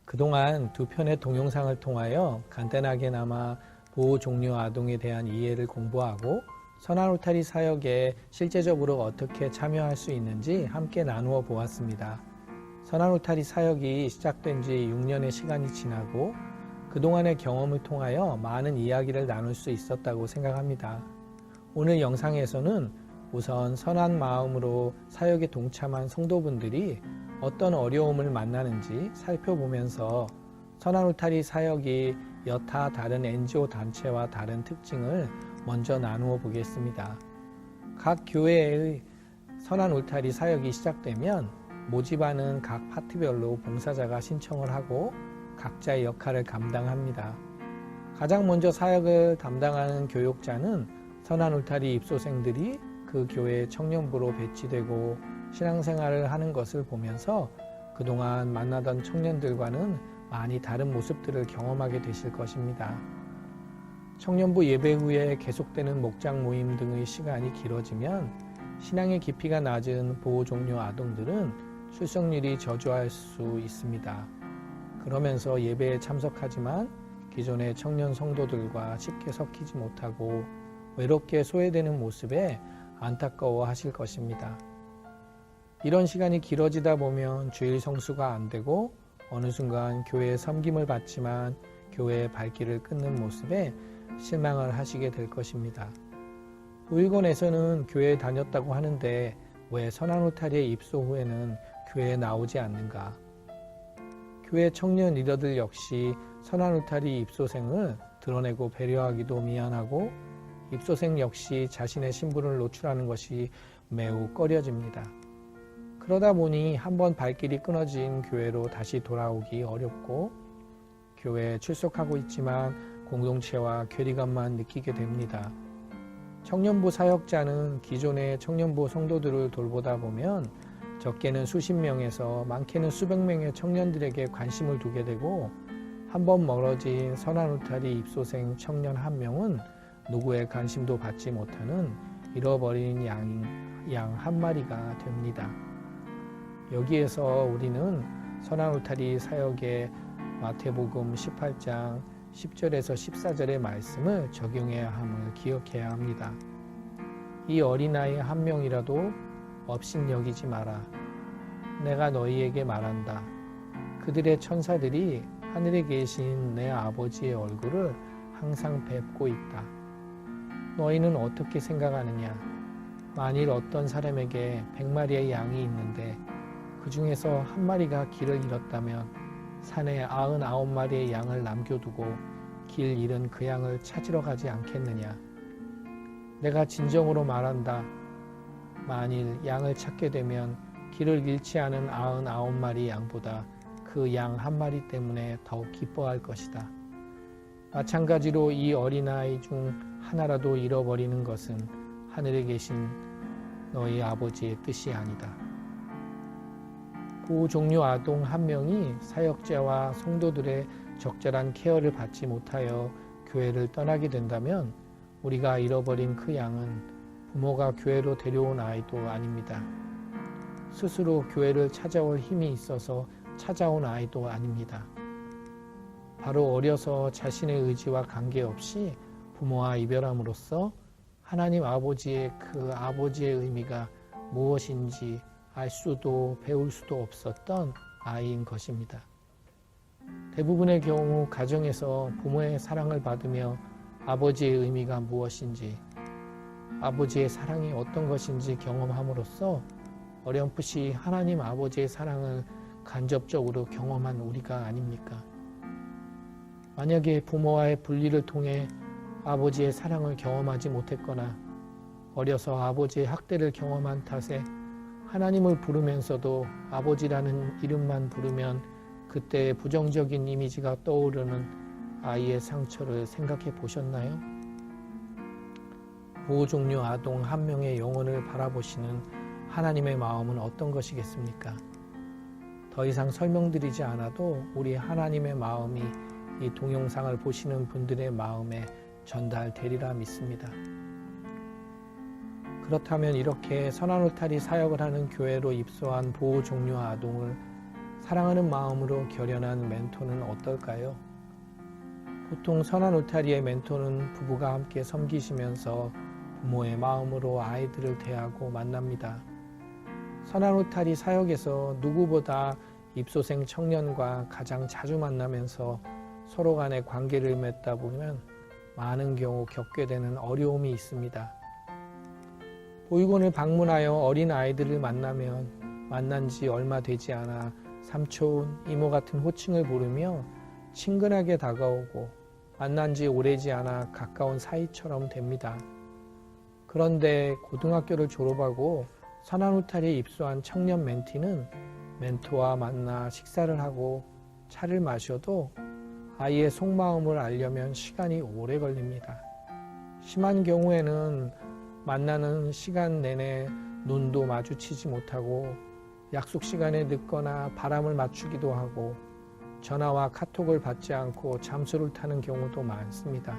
그동안 두 편의 동영상을 통하여 간단하게나마 보호 종료 아동에 대한 이해를 공부하고 선한 울타리 사역에 실제적으로 어떻게 참여할 수 있는지 함께 나누어 보았습니다. 선한 울타리 사역이 시작된 지 6년의 시간이 지나고 그동안의 경험을 통하여 많은 이야기를 나눌 수 있었다고 생각합니다. 오늘 영상에서는 우선 선한 마음으로 사역에 동참한 성도분들이 어떤 어려움을 만나는지 살펴보면서 선한 울타리 사역이 여타 다른 NGO 단체와 다른 특징을 먼저 나누어 보겠습니다. 각 교회의 선한 울타리 사역이 시작되면 모집하는 각 파트별로 봉사자가 신청을 하고 각자의 역할을 감당합니다. 가장 먼저 사역을 담당하는 교육자는 선한 울타리 입소생들이 그 교회 청년부로 배치되고 신앙생활을 하는 것을 보면서 그동안 만나던 청년들과는 많이 다른 모습들을 경험하게 되실 것입니다. 청년부 예배 후에 계속되는 목장 모임 등의 시간이 길어지면 신앙의 깊이가 낮은 보호 종료 아동들은 출석률이 저조할 수 있습니다. 그러면서 예배에 참석하지만 기존의 청년 성도들과 쉽게 섞이지 못하고 외롭게 소외되는 모습에 안타까워 하실 것입니다. 이런 시간이 길어지다 보면 주일 성수가 안 되고 어느 순간 교회의 섬김을 받지만 교회의 발길을 끊는 모습에 실망을 하시게 될 것입니다. 보육원에서는 교회에 다녔다고 하는데 왜 선한 울타리에 입소 후에는 교회에 나오지 않는가? 교회 청년 리더들 역시 선한 울타리 입소생을 드러내고 배려하기도 미안하고 입소생 역시 자신의 신분을 노출하는 것이 매우 꺼려집니다. 그러다 보니 한번 발길이 끊어진 교회로 다시 돌아오기 어렵고 교회에 출석하고 있지만 공동체와 괴리감만 느끼게 됩니다. 청년부 사역자는 기존의 청년부 성도들을 돌보다 보면 적게는 수십 명에서 많게는 수백 명의 청년들에게 관심을 두게 되고 한번 멀어진 선한 울타리 입소생 청년 한 명은 누구의 관심도 받지 못하는 잃어버린 양 한 마리가 됩니다. 여기에서 우리는 선한 울타리 사역의 마태복음 18장 10절에서 14절의 말씀을 적용해야 함을 기억해야 합니다. 이 어린아이 한 명이라도 업신여기지 마라. 내가 너희에게 말한다. 그들의 천사들이 하늘에 계신 내 아버지의 얼굴을 항상 뵙고 있다. 너희는 어떻게 생각하느냐? 만일 어떤 사람에게 100마리의 양이 있는데 그 중에서 한 마리가 길을 잃었다면 산에 99마리의 양을 남겨두고 길 잃은 그 양을 찾으러 가지 않겠느냐? 내가 진정으로 말한다. 만일 양을 찾게 되면 길을 잃지 않은 99마리 양보다 그 양 한 마리 때문에 더욱 기뻐할 것이다. 마찬가지로 이 어린아이 중 하나라도 잃어버리는 것은 하늘에 계신 너희 아버지의 뜻이 아니다. 보호 종료 아동 한 명이 사역자와 성도들의 적절한 케어를 받지 못하여 교회를 떠나게 된다면 우리가 잃어버린 그 양은 부모가 교회로 데려온 아이도 아닙니다. 스스로 교회를 찾아올 힘이 있어서 찾아온 아이도 아닙니다. 바로 어려서 자신의 의지와 관계없이 부모와 이별함으로써 하나님 아버지의 그 아버지의 의미가 무엇인지 알 수도 배울 수도 없었던 아이인 것입니다. 대부분의 경우 가정에서 부모의 사랑을 받으며 아버지의 의미가 무엇인지, 아버지의 사랑이 어떤 것인지 경험함으로써 어렴풋이 하나님 아버지의 사랑을 간접적으로 경험한 우리가 아닙니까? 만약에 부모와의 분리를 통해 아버지의 사랑을 경험하지 못했거나 어려서 아버지의 학대를 경험한 탓에 하나님을 부르면서도 아버지라는 이름만 부르면 그때 부정적인 이미지가 떠오르는 아이의 상처를 생각해 보셨나요? 보호 종료 아동 한 명의 영혼을 바라보시는 하나님의 마음은 어떤 것이겠습니까? 더 이상 설명드리지 않아도 우리 하나님의 마음이 이 동영상을 보시는 분들의 마음에 전달되리라 믿습니다. 그렇다면 이렇게 선한 울타리 사역을 하는 교회로 입소한 보호 종료 아동을 사랑하는 마음으로 결연한 멘토는 어떨까요? 보통 선한 울타리의 멘토는 부부가 함께 섬기시면서 부모의 마음으로 아이들을 대하고 만납니다. 선한 울타리 사역에서 누구보다 입소생 청년과 가장 자주 만나면서 서로 간의 관계를 맺다 보면 많은 경우 겪게 되는 어려움이 있습니다. 보육원을 방문하여 어린 아이들을 만나면 만난 지 얼마 되지 않아 삼촌, 이모 같은 호칭을 부르며 친근하게 다가오고 만난 지 오래지 않아 가까운 사이처럼 됩니다. 그런데 고등학교를 졸업하고 선한 울타리에 입소한 청년 멘티는 멘토와 만나 식사를 하고 차를 마셔도 아이의 속마음을 알려면 시간이 오래 걸립니다. 심한 경우에는 만나는 시간 내내 눈도 마주치지 못하고 약속 시간에 늦거나 바람을 맞추기도 하고 전화와 카톡을 받지 않고 잠수를 타는 경우도 많습니다.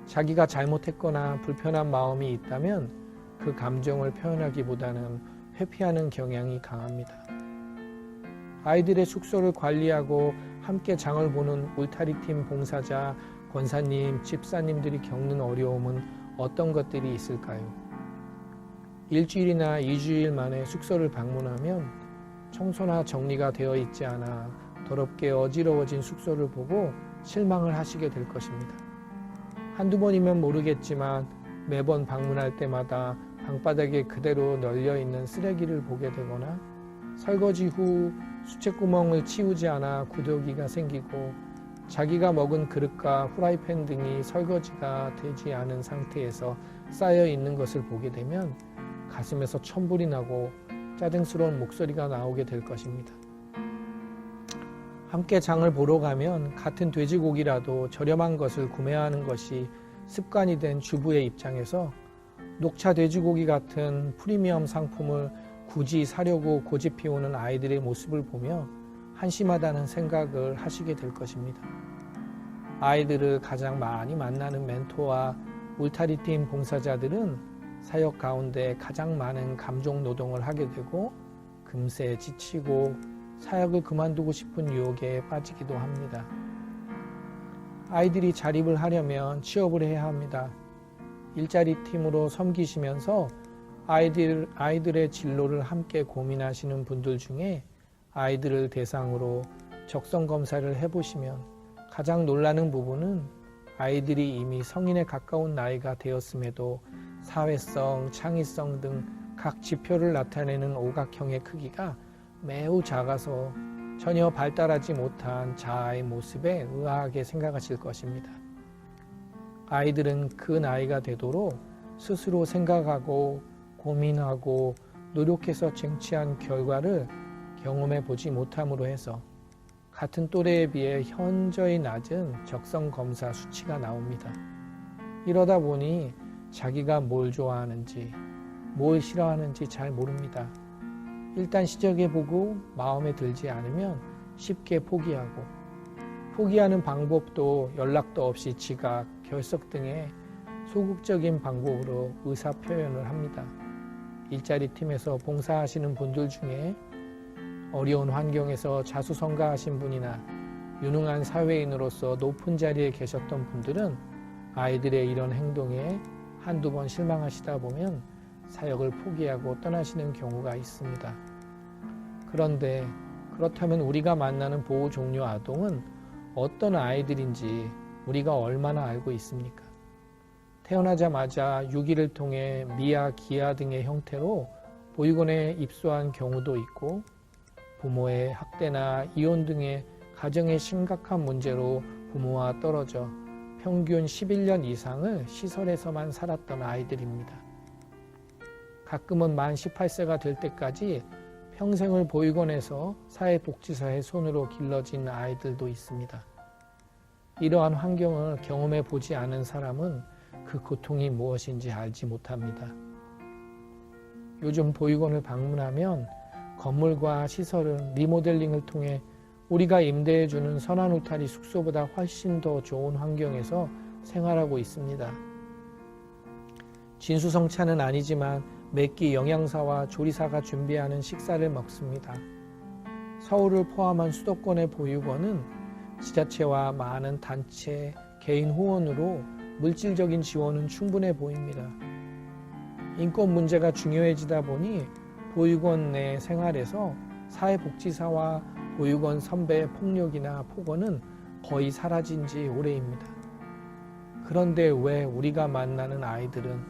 자기가 잘못했거나 불편한 마음이 있다면 그 감정을 표현하기보다는 회피하는 경향이 강합니다. 아이들의 숙소를 관리하고 함께 장을 보는 울타리팀 봉사자, 권사님, 집사님들이 겪는 어려움은 어떤 것들이 있을까요? 일주일이나 2주일 만에 숙소를 방문하면 청소나 정리가 되어 있지 않아 더럽게 어지러워진 숙소를 보고 실망을 하시게 될 것입니다. 한두 번이면 모르겠지만 매번 방문할 때마다 방바닥에 그대로 널려있는 쓰레기를 보게 되거나 설거지 후 수채구멍을 치우지 않아 구더기가 생기고 자기가 먹은 그릇과 후라이팬 등이 설거지가 되지 않은 상태에서 쌓여 있는 것을 보게 되면 가슴에서 천불이 나고 짜증스러운 목소리가 나오게 될 것입니다. 함께 장을 보러 가면 같은 돼지고기라도 저렴한 것을 구매하는 것이 습관이 된 주부의 입장에서 녹차 돼지고기 같은 프리미엄 상품을 굳이 사려고 고집 피우는 아이들의 모습을 보며 한심하다는 생각을 하시게 될 것입니다. 아이들을 가장 많이 만나는 멘토와 울타리팀 봉사자들은 사역 가운데 가장 많은 감정 노동을 하게 되고 금세 지치고 사역을 그만두고 싶은 유혹에 빠지기도 합니다. 아이들이 자립을 하려면 취업을 해야 합니다. 일자리 팀으로 섬기시면서 아이들의 진로를 함께 고민하시는 분들 중에 아이들을 대상으로 적성 검사를 해보시면 가장 놀라는 부분은 아이들이 이미 성인에 가까운 나이가 되었음에도 사회성, 창의성 등 각 지표를 나타내는 오각형의 크기가 매우 작아서 전혀 발달하지 못한 자아의 모습에 의아하게 생각하실 것입니다. 아이들은 그 나이가 되도록 스스로 생각하고 고민하고 노력해서 쟁취한 결과를 경험해 보지 못함으로 해서 같은 또래에 비해 현저히 낮은 적성 검사 수치가 나옵니다. 이러다 보니 자기가 뭘 좋아하는지 뭘 싫어하는지 잘 모릅니다. 일단 시작해보고 마음에 들지 않으면 쉽게 포기하고 포기하는 방법도 연락도 없이 지각, 결석 등의 소극적인 방법으로 의사 표현을 합니다. 일자리 팀에서 봉사하시는 분들 중에 어려운 환경에서 자수성가하신 분이나 유능한 사회인으로서 높은 자리에 계셨던 분들은 아이들의 이런 행동에 한두 번 실망하시다 보면 사역을 포기하고 떠나시는 경우가 있습니다. 그런데 그렇다면 우리가 만나는 보호 종료 아동은 어떤 아이들인지 우리가 얼마나 알고 있습니까? 태어나자마자 유기를 통해 미아, 기아 등의 형태로 보육원에 입소한 경우도 있고 부모의 학대나 이혼 등의 가정의 심각한 문제로 부모와 떨어져 평균 11년 이상을 시설에서만 살았던 아이들입니다. 가끔은 만 18세가 될 때까지 평생을 보육원에서 사회복지사의 손으로 길러진 아이들도 있습니다. 이러한 환경을 경험해 보지 않은 사람은 그 고통이 무엇인지 알지 못합니다. 요즘 보육원을 방문하면 건물과 시설은 리모델링을 통해 우리가 임대해주는 선한 울타리 숙소보다 훨씬 더 좋은 환경에서 생활하고 있습니다. 진수성찬은 아니지만 매끼 영양사와 조리사가 준비하는 식사를 먹습니다. 서울을 포함한 수도권의 보육원은 지자체와 많은 단체, 개인 후원으로 물질적인 지원은 충분해 보입니다. 인권 문제가 중요해지다 보니 보육원 내 생활에서 사회복지사와 보육원 선배의 폭력이나 폭언은 거의 사라진 지 오래입니다. 그런데 왜 우리가 만나는 아이들은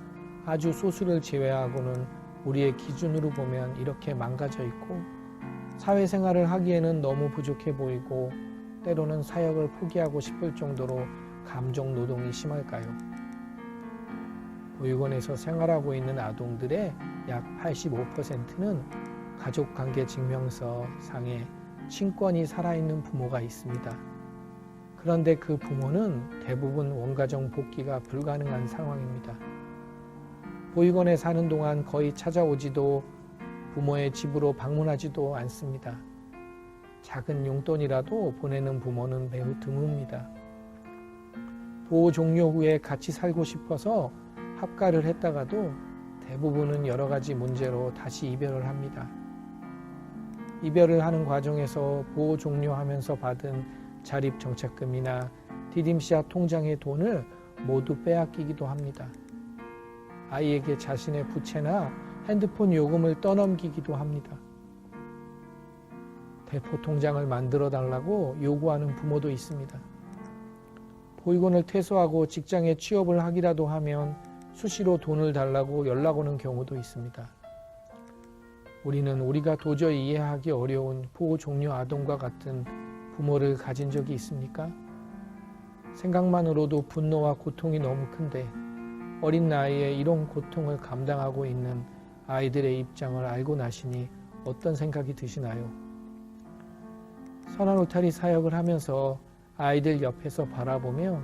아주 소수를 제외하고는 우리의 기준으로 보면 이렇게 망가져 있고 사회생활을 하기에는 너무 부족해 보이고 때로는 사역을 포기하고 싶을 정도로 감정 노동이 심할까요? 보육원에서 생활하고 있는 아동들의 약 85%는 가족관계 증명서 상에 친권이 살아있는 부모가 있습니다. 그런데 그 부모는 대부분 원가정 복귀가 불가능한 상황입니다. 보육원에 사는 동안 거의 찾아오지도 부모의 집으로 방문하지도 않습니다. 작은 용돈이라도 보내는 부모는 매우 드뭅니다. 보호 종료 후에 같이 살고 싶어서 합가를 했다가도 대부분은 여러 가지 문제로 다시 이별을 합니다. 이별을 하는 과정에서 보호 종료하면서 받은 자립정착금이나 디딤씨앗 통장의 돈을 모두 빼앗기기도 합니다. 아이에게 자신의 부채나 핸드폰 요금을 떠넘기기도 합니다. 대포 통장을 만들어 달라고 요구하는 부모도 있습니다. 보육원을 퇴소하고 직장에 취업을 하기라도 하면 수시로 돈을 달라고 연락 오는 경우도 있습니다. 우리는 우리가 도저히 이해하기 어려운 보호 종료 아동과 같은 부모를 가진 적이 있습니까? 생각만으로도 분노와 고통이 너무 큰데 어린 나이에 이런 고통을 감당하고 있는 아이들의 입장을 알고 나시니 어떤 생각이 드시나요? 선한 울타리 사역을 하면서 아이들 옆에서 바라보며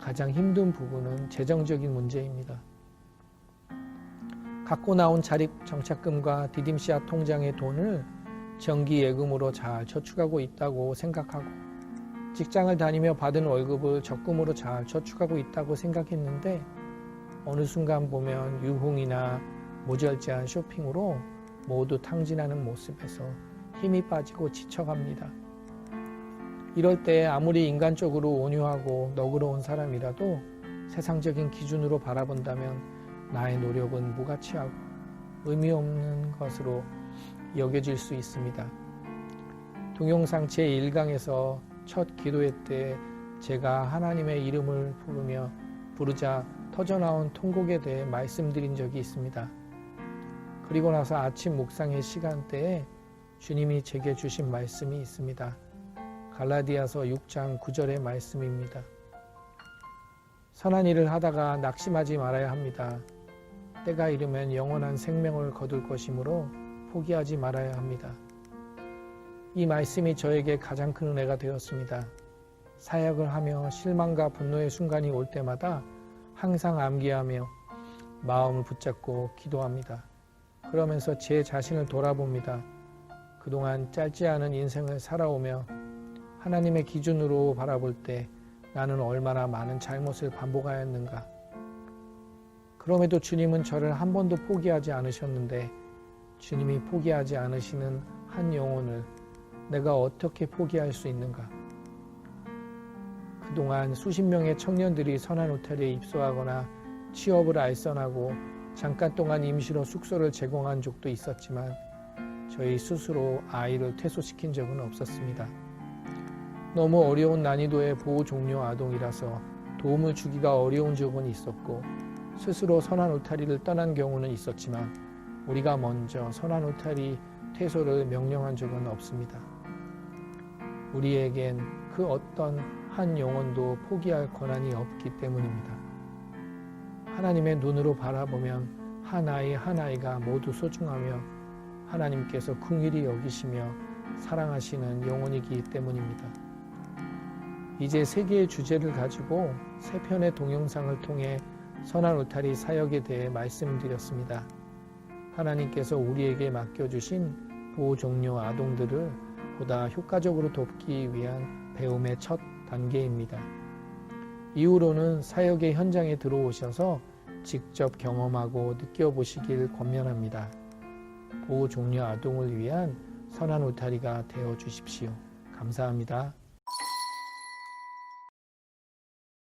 가장 힘든 부분은 재정적인 문제입니다. 갖고 나온 자립정착금과 디딤씨앗 통장의 돈을 정기예금으로 잘 저축하고 있다고 생각하고 직장을 다니며 받은 월급을 적금으로 잘 저축하고 있다고 생각했는데 어느 순간 보면 유흥이나 모절제한 쇼핑으로 모두 탕진하는 모습에서 힘이 빠지고 지쳐갑니다. 이럴 때 아무리 인간적으로 온유하고 너그러운 사람이라도 세상적인 기준으로 바라본다면 나의 노력은 무가치하고 의미 없는 것으로 여겨질 수 있습니다. 동영상 제1강에서 첫 기도회 때 제가 하나님의 이름을 부르자 터져나온 통곡에 대해 말씀드린 적이 있습니다. 그리고 나서 아침 묵상의 시간대에 주님이 제게 주신 말씀이 있습니다. 갈라디아서 6장 9절의 말씀입니다. 선한 일을 하다가 낙심하지 말아야 합니다. 때가 이르면 영원한 생명을 거둘 것이므로 포기하지 말아야 합니다. 이 말씀이 저에게 가장 큰 은혜가 되었습니다. 사역을 하며 실망과 분노의 순간이 올 때마다 항상 암기하며 마음을 붙잡고 기도합니다. 그러면서 제 자신을 돌아봅니다. 그동안 짧지 않은 인생을 살아오며 하나님의 기준으로 바라볼 때 나는 얼마나 많은 잘못을 반복하였는가. 그럼에도 주님은 저를 한 번도 포기하지 않으셨는데 주님이 포기하지 않으시는 한 영혼을 내가 어떻게 포기할 수 있는가. 그동안 수십 명의 청년들이 선한 울타리에 입소하거나 취업을 알선하고 잠깐 동안 임시로 숙소를 제공한 적도 있었지만 저희 스스로 아이를 퇴소시킨 적은 없었습니다. 너무 어려운 난이도의 보호 종료 아동이라서 도움을 주기가 어려운 적은 있었고 스스로 선한 울타리를 떠난 경우는 있었지만 우리가 먼저 선한 울타리 퇴소를 명령한 적은 없습니다. 우리에겐 그 어떤 한 영혼도 포기할 권한이 없기 때문입니다. 하나님의 눈으로 바라보면 한 아이 한 아이가 모두 소중하며 하나님께서 긍휼히 여기시며 사랑하시는 영혼이기 때문입니다. 이제 세 개의 주제를 가지고 세 편의 동영상을 통해 선한 울타리 사역에 대해 말씀드렸습니다. 하나님께서 우리에게 맡겨주신 보호 종료 아동들을 보다 효과적으로 돕기 위한 배움의 첫 단계입니다. 이후로는 사역의 현장에 들어오셔서 직접 경험하고 느껴보시길 권면합니다. 보호 종료 아동을 위한 선한 울타리가 되어 주십시오. 감사합니다.